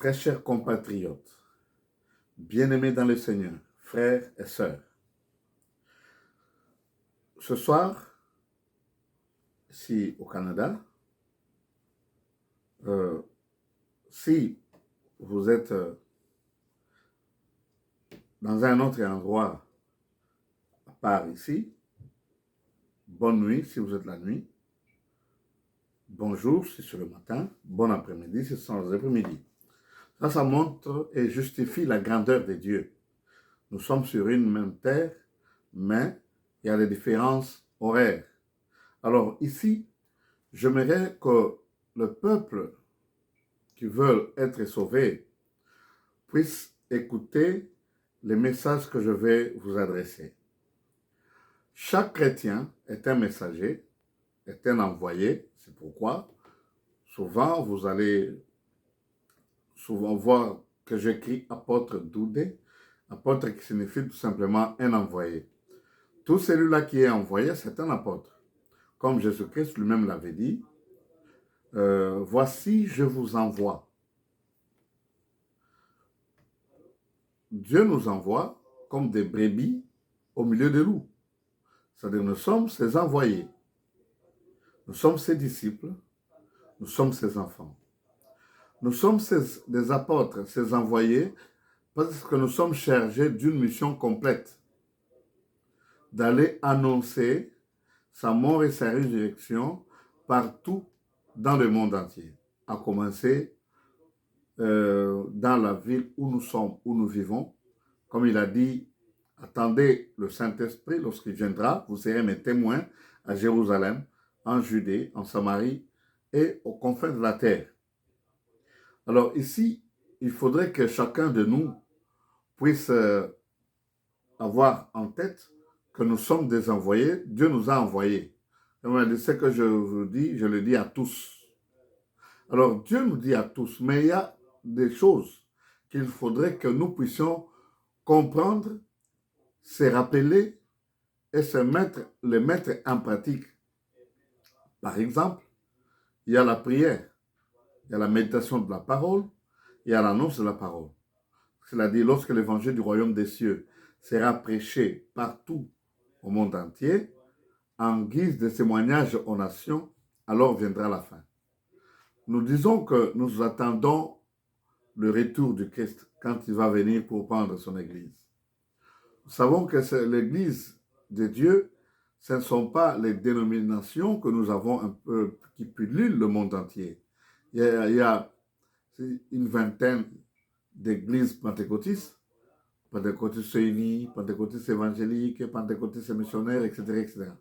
Très chers compatriotes, bien-aimés dans le Seigneur, frères et sœurs, ce soir, ici au Canada, si vous êtes dans un autre endroit à part ici, bonne nuit si vous êtes la nuit, bonjour si c'est le matin, bon après-midi si c'est l'après-midi. Ça montre et justifie la grandeur de Dieu. Nous sommes sur une même terre, mais il y a des différences horaires. Alors ici, j'aimerais que le peuple qui veut être sauvé puisse écouter les messages que je vais vous adresser. Chaque chrétien est un messager, est un envoyé. C'est pourquoi souvent vous allez voir que j'écris apôtre Doudé, apôtre qui signifie tout simplement un envoyé. Tout celui-là qui est envoyé, c'est un apôtre. Comme Jésus-Christ lui-même l'avait dit, voici, je vous envoie. Dieu nous envoie comme des brebis au milieu des loups. C'est-à-dire, nous sommes ses envoyés. Nous sommes ses disciples. Nous sommes ses enfants. Nous sommes des apôtres, ses envoyés, parce que nous sommes chargés d'une mission complète. D'aller annoncer sa mort et sa résurrection partout dans le monde entier. À commencer dans la ville où nous sommes, où nous vivons. Comme il a dit, attendez le Saint-Esprit lorsqu'il viendra, vous serez mes témoins à Jérusalem, en Judée, en Samarie et aux confins de la terre. Alors ici, il faudrait que chacun de nous puisse avoir en tête que nous sommes des envoyés, Dieu nous a envoyés. Et ce que je vous dis, je le dis à tous. Alors Dieu nous dit à tous, mais il y a des choses qu'il faudrait que nous puissions comprendre, se rappeler et les mettre en pratique. Par exemple, il y a la prière, il y a la méditation de la parole, il y a l'annonce de la parole. C'est-à-dire, lorsque l'évangile du royaume des cieux sera prêché partout au monde entier, en guise de témoignage aux nations, alors viendra la fin. Nous disons que nous attendons le retour du Christ quand il va venir pour prendre son Église. Nous savons que l'Église de Dieu, ce ne sont pas les dénominations que nous avons un peu qui pullulent le monde entier. Il y a une vingtaine d'églises pentecôtistes, pentecôtistes unis, pentecôtistes évangéliques, pentecôtistes missionnaires, etc., etc.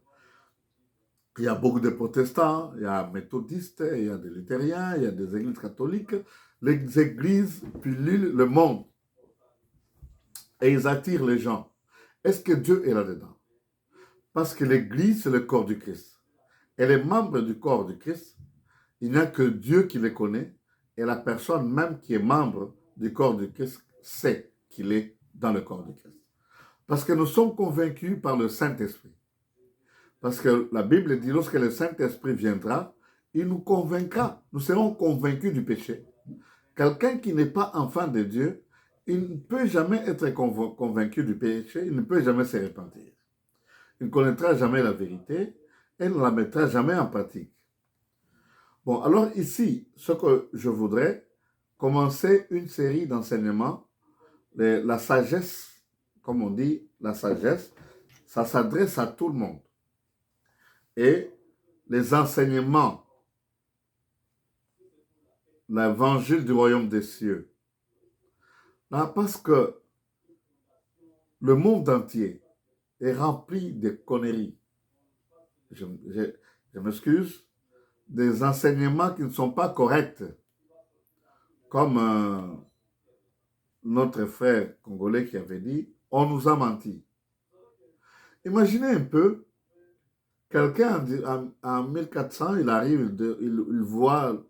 Il y a beaucoup de protestants, il y a méthodistes, il y a des luthériens, il y a des églises catholiques. Les églises pullulent le monde et ils attirent les gens. Est-ce que Dieu est là-dedans? Parce que l'église, c'est le corps du Christ. Et les membres du corps du Christ, il n'y a que Dieu qui les connaît et la personne même qui est membre du corps du Christ sait qu'il est dans le corps du Christ. Parce que nous sommes convaincus par le Saint-Esprit. Parce que la Bible dit, lorsque le Saint-Esprit viendra, il nous convaincra. Nous serons convaincus du péché. Quelqu'un qui n'est pas enfant de Dieu, il ne peut jamais être convaincu du péché, il ne peut jamais se repentir. Il ne connaîtra jamais la vérité et ne la mettra jamais en pratique. Bon, alors ici, ce que je voudrais, commencer une série d'enseignements, la sagesse, comme on dit, la sagesse, ça s'adresse à tout le monde. Et les enseignements, l'évangile du royaume des cieux. Là, parce que le monde entier est rempli de conneries. Je m'excuse, des enseignements qui ne sont pas corrects. Comme notre frère congolais qui avait dit, on nous a menti. Imaginez un peu, quelqu'un en 1400, il arrive, il voit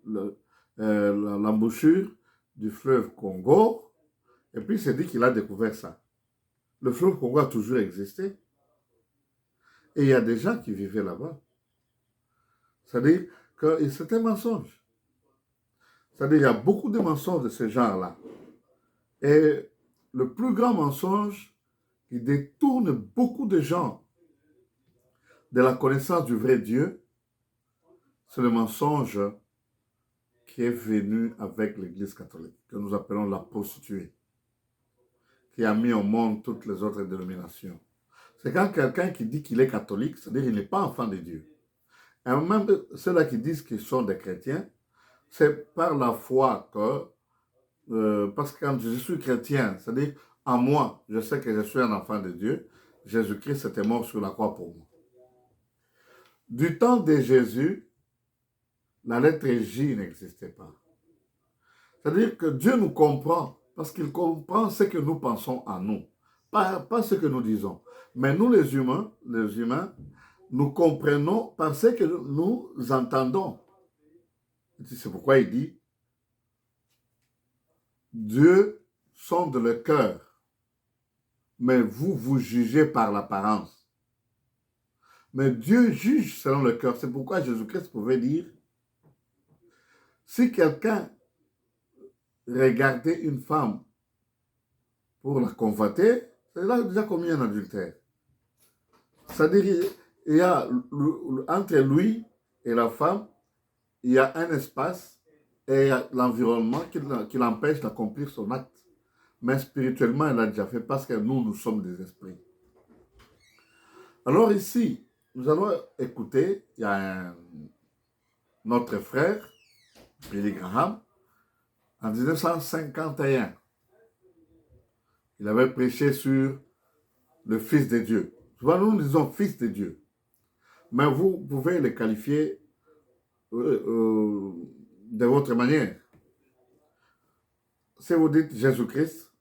l'embouchure du fleuve Congo, et puis il s'est dit qu'il a découvert ça. Le fleuve Congo a toujours existé. Et il y a des gens qui vivaient là-bas. C'est-à-dire que c'est un mensonge. C'est-à-dire, il y a beaucoup de mensonges de ce genre-là. Et le plus grand mensonge qui détourne beaucoup de gens de la connaissance du vrai Dieu, c'est le mensonge qui est venu avec l'Église catholique, que nous appelons la prostituée, qui a mis au monde toutes les autres dénominations. C'est quand quelqu'un qui dit qu'il est catholique, c'est-à-dire qu'il n'est pas enfant de Dieu. Et même ceux-là qui disent qu'ils sont des chrétiens, c'est par la foi que, parce que quand je suis chrétien, c'est-à-dire en moi, je sais que je suis un enfant de Dieu, Jésus-Christ était mort sur la croix pour moi. Du temps de Jésus, la lettre J n'existait pas. C'est-à-dire que Dieu nous comprend parce qu'il comprend ce que nous pensons en nous, pas ce que nous disons. Mais nous les humains, nous comprenons par ce que nous entendons. C'est pourquoi il dit, Dieu sonde le cœur, mais vous jugez par l'apparence. Mais Dieu juge selon le cœur. C'est pourquoi Jésus-Christ pouvait dire, si quelqu'un regardait une femme pour la convoiter, c'est là déjà commis un adultère. C'est-à-dire, il y a entre lui et la femme, il y a un espace et l'environnement qui l'empêche d'accomplir son acte. Mais spirituellement, elle a déjà fait parce que nous sommes des esprits. Alors ici, nous allons écouter, il y a notre frère, Billy Graham, en 1951. Il avait prêché sur le Fils de Dieu. Souvent, nous disons Fils de Dieu. Mais vous pouvez le qualifier de votre manière. Si vous dites Jésus-Christ,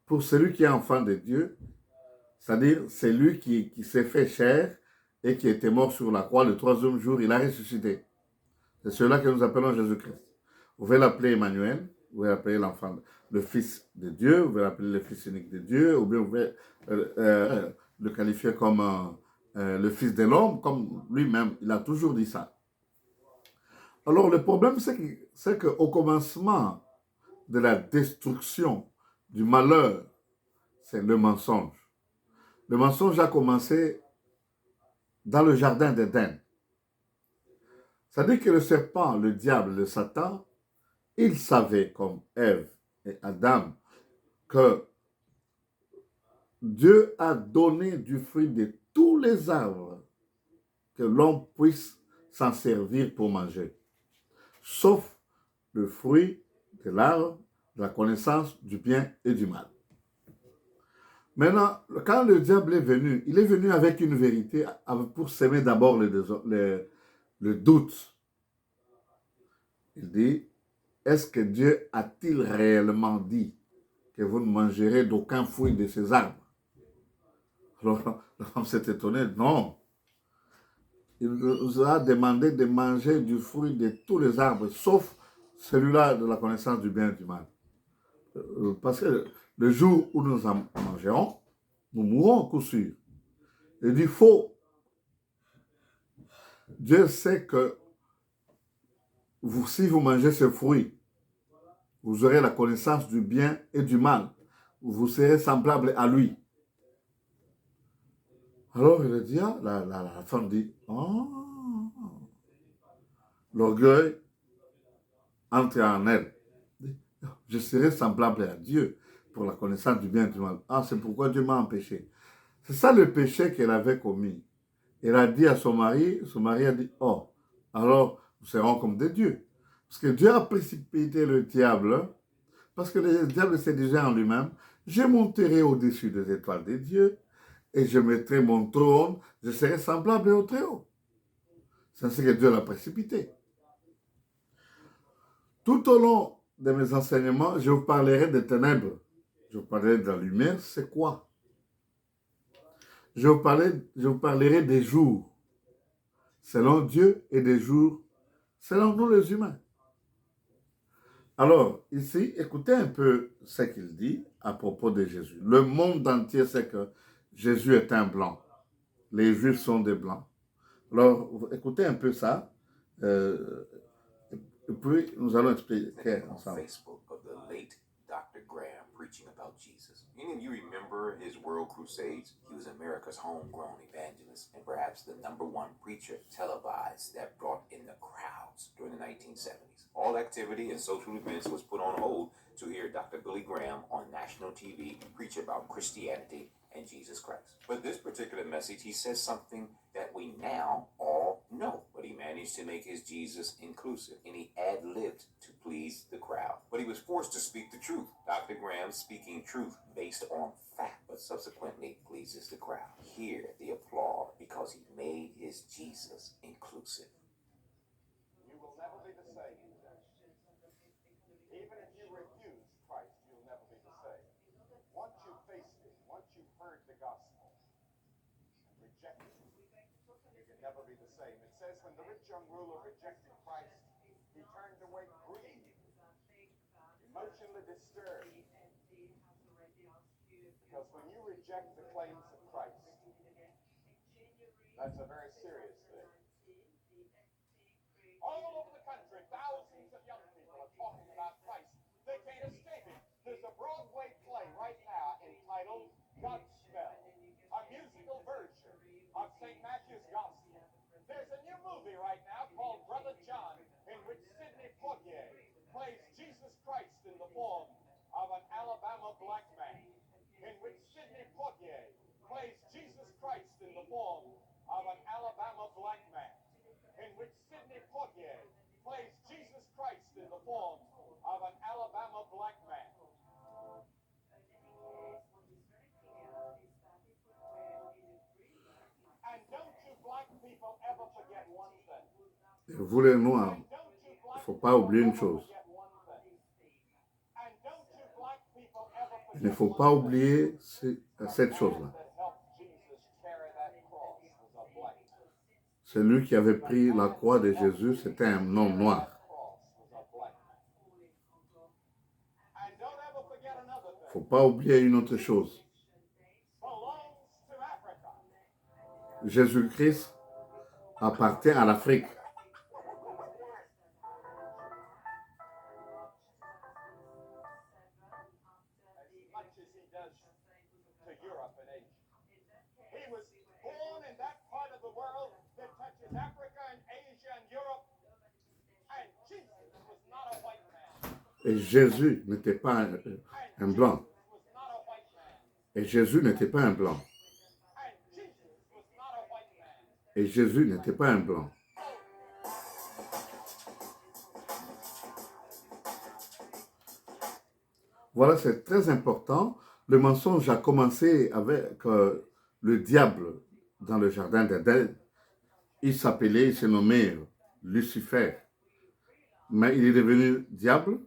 pour celui qui est enfant de Dieu, c'est-à-dire celui qui s'est fait chair et qui était mort sur la croix le troisième jour, il a ressuscité. C'est cela que nous appelons Jésus-Christ. Vous pouvez l'appeler Emmanuel, vous pouvez l'appeler l'enfant, le Fils de Dieu, vous pouvez l'appeler le Fils unique de Dieu, ou bien vous pouvez le qualifier comme le Fils de l'homme, comme lui-même, il a toujours dit ça. Alors le problème, c'est qu'au commencement de la destruction, du malheur, c'est le mensonge. Le mensonge a commencé dans le jardin d'Éden. C'est-à-dire que le serpent, le diable, le Satan, il savait, comme Ève et Adam, que Dieu a donné du fruit de tous les arbres que l'homme puisse s'en servir pour manger, sauf le fruit de l'arbre de la connaissance du bien et du mal. Maintenant, quand le diable est venu, il est venu avec une vérité pour s'aimer d'abord le doute. Il dit, est-ce que Dieu a-t-il réellement dit que vous ne mangerez d'aucun fruit de ces arbres? Alors, l'homme s'est étonné, non. Il nous a demandé de manger du fruit de tous les arbres, sauf celui-là de la connaissance du bien et du mal. Parce que le jour où nous en mangerons, nous mourrons au coup sûr. Il dit faux. Dieu sait que si vous mangez ce fruit, vous aurez la connaissance du bien et du mal. Vous serez semblable à lui. Alors il dit, la femme dit, oh, l'orgueil entre en elle. Je serai semblable à Dieu pour la connaissance du bien et du mal. Ah, c'est pourquoi Dieu m'a empêché. C'est ça le péché qu'elle avait commis. Elle a dit à son mari a dit, oh, alors nous serons comme des dieux. Parce que Dieu a précipité le diable, parce que le diable s'est disait en lui-même, je monterai au-dessus des étoiles de Dieu, et je mettrai mon trône, je serai semblable au Très-Haut. C'est ainsi que Dieu l'a précipité. Tout au long de mes enseignements, je vous parlerai des ténèbres. Je vous parlerai de la lumière, c'est quoi? Je vous parlerai des jours selon Dieu et des jours selon nous les humains. Alors, ici, écoutez un peu ce qu'il dit à propos de Jésus. Le monde entier sait que Jésus est un blanc. Les Juifs sont des blancs. Alors, écoutez un peu ça. Et puis, nous allons expliquer ensemble. Facebook of the late Dr. Graham preaching about Jesus. Any of you remember his world crusades? He was America's homegrown evangelist and perhaps the #1 preacher televised that brought in the crowds during the 1970s. All activity and social events was put on hold to hear Dr. Billy Graham on national TV preach about Christianity and Jesus Christ. But this particular message, he says something that we now all know. But he managed to make his Jesus inclusive, and he ad-libbed to please the crowd. But he was forced to speak the truth. Dr. Graham speaking truth based on fact, but subsequently pleases the crowd. Hear the applause because he made his Jesus inclusive. You will never be the same. Even if you refuse Christ, you'll never be the same. Once you faced it, once you've heard the gospel and rejected it, you can never be the same. It says when the rich young ruler rejected Christ, he turned away grieved, emotionally disturbed. Because when you reject the claims of Christ, that's a very serious thing. All over the country, thousands of young people are talking about Christ. They can't escape it. There's a Broadway play right now entitled Godspell, a musical version of St. Matthew's Gospel. There's a new movie right now called Brother John, in which Sidney Poitier plays Jesus Christ in the form of an Alabama black man. In which Sidney Poitier plays Jesus Christ in the form of an Alabama black man. In which Sidney Poitier plays Jesus Christ in the form of an Alabama black man. And don't you black people ever forget one thing. Et vous les Noirs, il ne faut pas oublier une chose. Il ne faut pas oublier cette chose-là. Celui qui avait pris la croix de Jésus, c'était un homme noir. Il ne faut pas oublier une autre chose. Jésus-Christ appartient à l'Afrique. Et Jésus n'était pas un blanc. Et Jésus n'était pas un blanc. Et Jésus n'était pas un blanc. Voilà, c'est très important. Le mensonge a commencé avec le diable dans le jardin d'Éden. Il s'est nommé Lucifer. Mais il est devenu diable,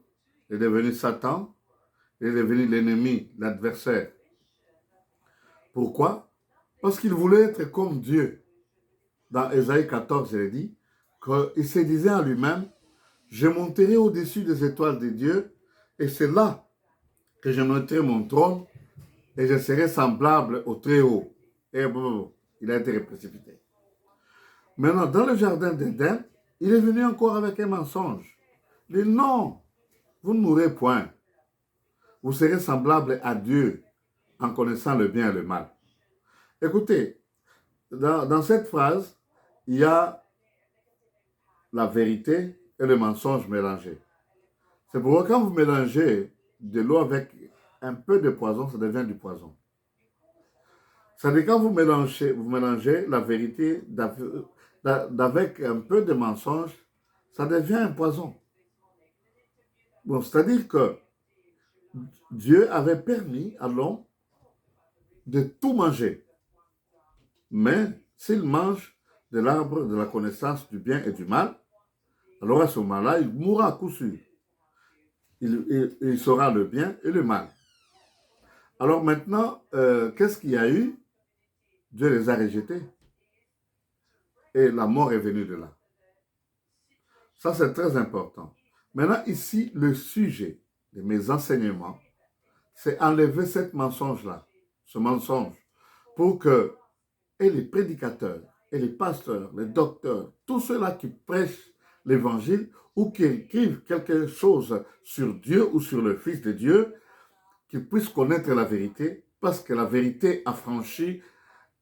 il est devenu Satan, il est devenu l'ennemi, l'adversaire. Pourquoi? Parce qu'il voulait être comme Dieu. Dans Ésaïe 14, il est dit qu'il se disait en lui-même, je monterai au-dessus des étoiles de Dieu, et c'est là que je mettrai mon trône, et je serai semblable au Très-Haut. Et bon, il a été précipité. Maintenant, dans le jardin d'Éden, il est venu encore avec un mensonge. Il dit non, vous ne mourrez point. Vous serez semblable à Dieu en connaissant le bien et le mal. Écoutez, dans cette phrase, il y a la vérité et le mensonge mélangés. C'est pourquoi quand vous mélangez de l'eau avec un peu de poison, ça devient du poison. C'est-à-dire quand vous mélangez la vérité avec un peu de mensonge, ça devient un poison. Bon, c'est-à-dire que Dieu avait permis à l'homme de tout manger. Mais s'il mange de l'arbre de la connaissance du bien et du mal, alors à ce moment-là, il mourra à coup sûr. Il saura le bien et le mal. Alors maintenant, qu'est-ce qu'il y a eu? Dieu les a rejetés. Et la mort est venue de là. Ça, c'est très important. Maintenant, ici, le sujet de mes enseignements, c'est enlever ce mensonge-là, ce mensonge, pour que et les prédicateurs, et les pasteurs, les docteurs, tous ceux-là qui prêchent l'évangile ou qui écrivent quelque chose sur Dieu ou sur le Fils de Dieu, qu'ils puissent connaître la vérité, parce que la vérité affranchit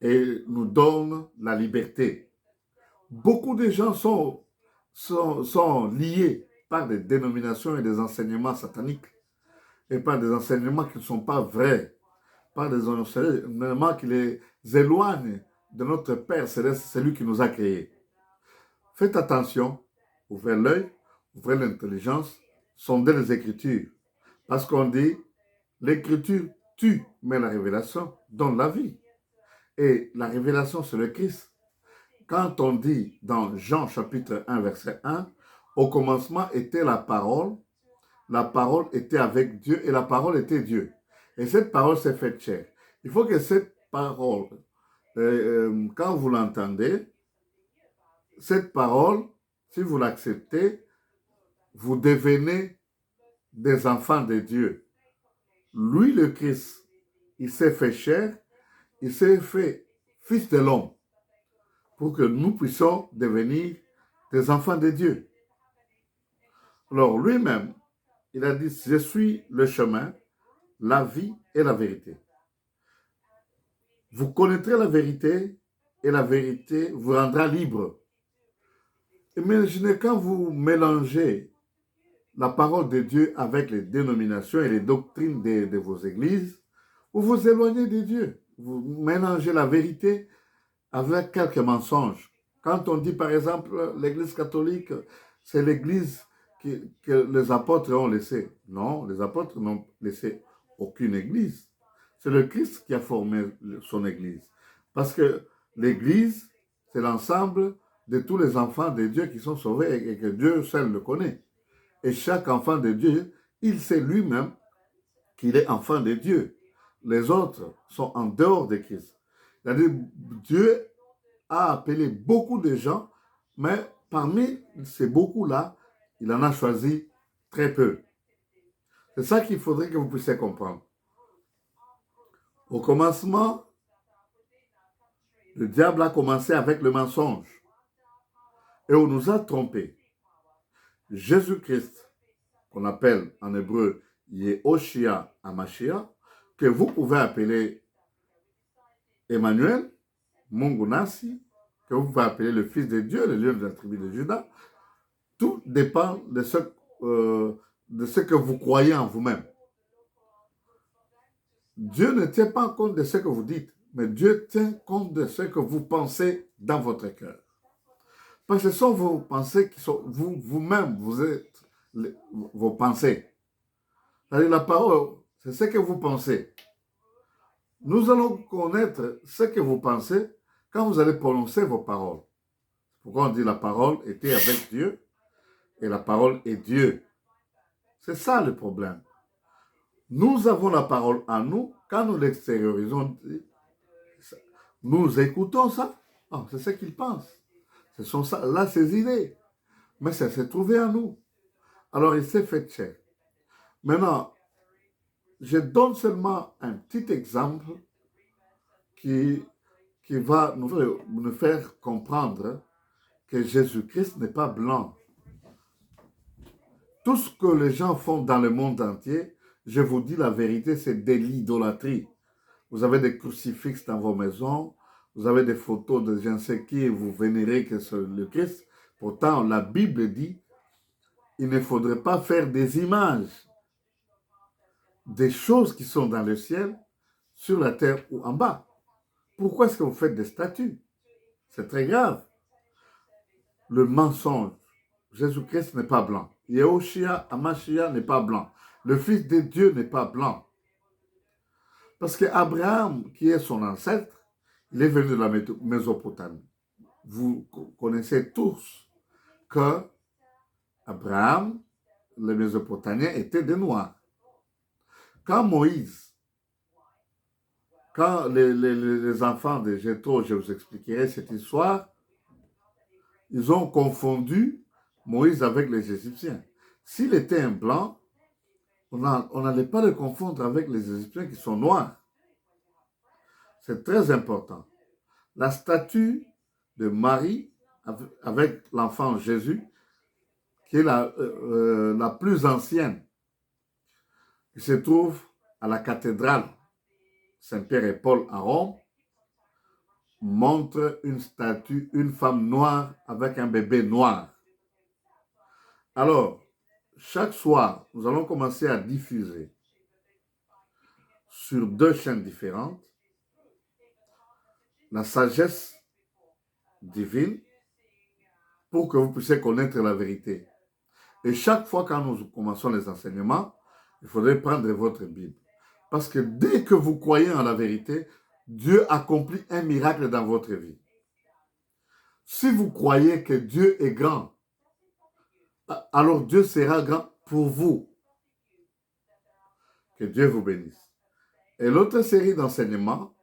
et nous donne la liberté. Beaucoup de gens sont liés par des dénominations et des enseignements sataniques et par des enseignements qui ne sont pas vrais, par des enseignements qui les éloignent de notre Père Céleste, celui qui nous a créés. Faites attention, ouvrez l'œil, ouvrez l'intelligence, sondez les Écritures. Parce qu'on dit, l'Écriture tue, mais la révélation donne la vie. Et la révélation, c'est le Christ. Quand on dit dans Jean chapitre 1, verset 1, au commencement était la parole était avec Dieu et la parole était Dieu. Et cette parole s'est faite chair. Il faut que cette parole, quand vous l'entendez, cette parole, si vous l'acceptez, vous devenez des enfants de Dieu. Lui, le Christ, il s'est fait chair, il s'est fait fils de l'homme pour que nous puissions devenir des enfants de Dieu. Alors lui-même, il a dit, je suis le chemin, la vie et la vérité. Vous connaîtrez la vérité et la vérité vous rendra libre. Imaginez quand vous mélangez la parole de Dieu avec les dénominations et les doctrines de vos églises, vous vous éloignez de Dieu. Vous mélangez la vérité avec quelques mensonges. Quand on dit par exemple l'église catholique, c'est l'église que les apôtres ont laissée. Non, les apôtres n'ont laissé aucune église. C'est le Christ qui a formé son église. Parce que l'église, c'est l'ensemble de tous les enfants de Dieu qui sont sauvés et que Dieu seul le connaît. Et chaque enfant de Dieu, il sait lui-même qu'il est enfant de Dieu. Les autres sont en dehors de Christ. C'est-à-dire, Dieu a appelé beaucoup de gens, mais parmi ces beaucoup-là, il en a choisi très peu. C'est ça qu'il faudrait que vous puissiez comprendre. Au commencement, le diable a commencé avec le mensonge et on nous a trompés. Jésus-Christ, qu'on appelle en hébreu Yehoshua Hamashiach, que vous pouvez appeler Emmanuel, Mungu Nasi, que vous pouvez appeler le Fils de Dieu, le lion de la tribu de Juda. Tout dépend de ce que vous croyez en vous-même. Dieu ne tient pas compte de ce que vous dites, mais Dieu tient compte de ce que vous pensez dans votre cœur. Parce que ce sont vos pensées qui sont, vous-même, vous êtes vos pensées. C'est-à-dire la parole, c'est ce que vous pensez. Nous allons connaître ce que vous pensez quand vous allez prononcer vos paroles. Pourquoi on dit la parole était avec Dieu et la parole est Dieu. C'est ça le problème. Nous avons la parole en nous, quand nous l'extériorisons, nous écoutons ça. Oh, c'est ce qu'ils pensent. Ce sont ça, là ses idées. Mais ça s'est trouvé en nous. Alors il s'est fait chair. Maintenant, je donne seulement un petit exemple qui va nous faire comprendre que Jésus-Christ n'est pas blanc. Tout ce que les gens font dans le monde entier, je vous dis la vérité, c'est de l'idolâtrie. Vous avez des crucifixes dans vos maisons, vous avez des photos de je ne sais qui et vous vénérez que c'est le Christ. Pourtant, la Bible dit, il ne faudrait pas faire des images des choses qui sont dans le ciel, sur la terre ou en bas. Pourquoi est-ce que vous faites des statues? C'est très grave. Le mensonge. Jésus-Christ n'est pas blanc. Yehoshua Hamashiach n'est pas blanc. Le Fils de Dieu n'est pas blanc. Parce qu'Abraham, qui est son ancêtre, il est venu de la Mésopotamie. Vous connaissez tous que Abraham, les Mésopotamiens, étaient des Noirs. Quand Moïse, quand les enfants de Jéthro, je vous expliquerai cette histoire, ils ont confondu Moïse avec les Égyptiens. S'il était un blanc, on n'allait pas le confondre avec les Égyptiens qui sont noirs. C'est très important. La statue de Marie avec l'enfant Jésus qui est la plus ancienne, qui se trouve à la cathédrale Saint-Pierre et Paul à Rome, montre une statue, une femme noire avec un bébé noir. Alors, chaque soir, nous allons commencer à diffuser sur 2 chaînes différentes la sagesse divine pour que vous puissiez connaître la vérité. Et chaque fois quand nous commençons les enseignements, il faudrait prendre votre Bible. Parce que dès que vous croyez en la vérité, Dieu accomplit un miracle dans votre vie. Si vous croyez que Dieu est grand, alors Dieu sera grand pour vous. Que Dieu vous bénisse. Et l'autre série d'enseignements,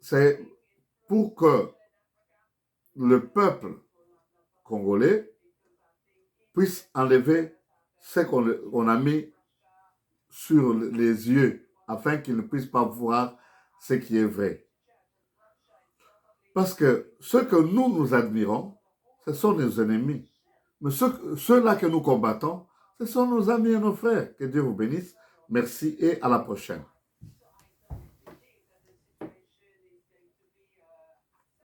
c'est pour que le peuple congolais puisse enlever ce qu'on a mis sur les yeux, afin qu'ils ne puissent pas voir ce qui est vrai. Parce que ceux que nous admirons, ce sont nos ennemis. Mais ceux-là que nous combattons, ce sont nos amis et nos frères. Que Dieu vous bénisse. Merci et à la prochaine.